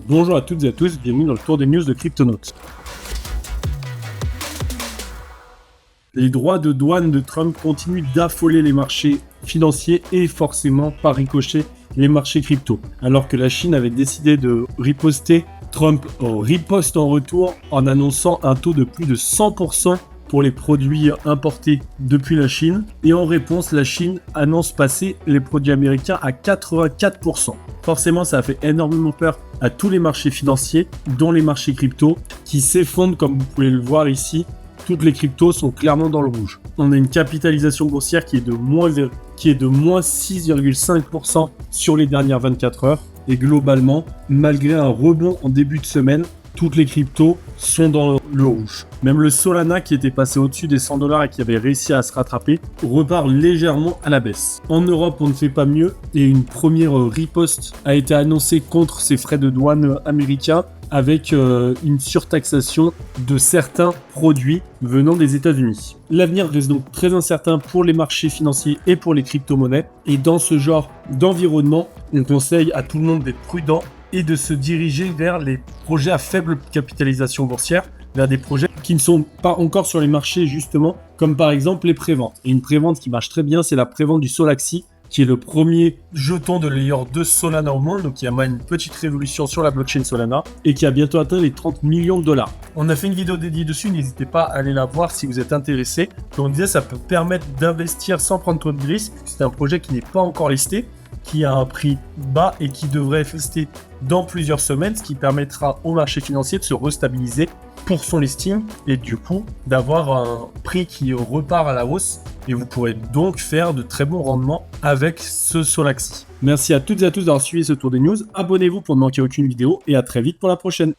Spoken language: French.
Bonjour à toutes et à tous, bienvenue dans le tour des news de Cryptonaut. Les droits de douane de Trump continuent d'affoler les marchés financiers et forcément par ricochet les marchés crypto. Alors que la Chine avait décidé de riposter, Trump riposte en retour en annonçant un taux de plus de 100% pour les produits importés depuis la Chine. Et en réponse, la Chine annonce passer les produits américains à 84%. Forcément, ça a fait énormément peur à tous les marchés financiers, dont les marchés crypto, qui s'effondrent comme vous pouvez le voir ici. Toutes les cryptos sont clairement dans le rouge. On a une capitalisation boursière qui est de moins 6,5% sur les dernières 24 heures. Et globalement, malgré un rebond en début de semaine, toutes les cryptos sont dans le rouge. Même le Solana qui était passé au-dessus des $100 et qui avait réussi à se rattraper repart légèrement à la baisse. En Europe, on ne fait pas mieux et une première riposte a été annoncée contre ces frais de douane américains avec une surtaxation de certains produits venant des États-Unis. L'avenir reste donc très incertain pour les marchés financiers et pour les crypto-monnaies. Et dans ce genre d'environnement, on conseille à tout le monde d'être prudent et de se diriger vers les projets à faible capitalisation boursière, vers des projets qui ne sont pas encore sur les marchés justement, comme par exemple les préventes. Et une prévente qui marche très bien, c'est la prévente du Solaxi, qui est le premier jeton de layer 2 Solana au monde, donc qui a une petite révolution sur la blockchain Solana, et qui a bientôt atteint les 30 millions de dollars. On a fait une vidéo dédiée dessus, n'hésitez pas à aller la voir si vous êtes intéressé. Comme on disait, ça peut permettre d'investir sans prendre trop de risques, c'est un projet qui n'est pas encore listé, qui a un prix bas et qui devrait rester dans plusieurs semaines, ce qui permettra au marché financier de se restabiliser pour son listing et du coup d'avoir un prix qui repart à la hausse et vous pourrez donc faire de très bons rendements avec ce Solaxi. Merci à toutes et à tous d'avoir suivi ce tour des news, abonnez-vous pour ne manquer aucune vidéo et à très vite pour la prochaine.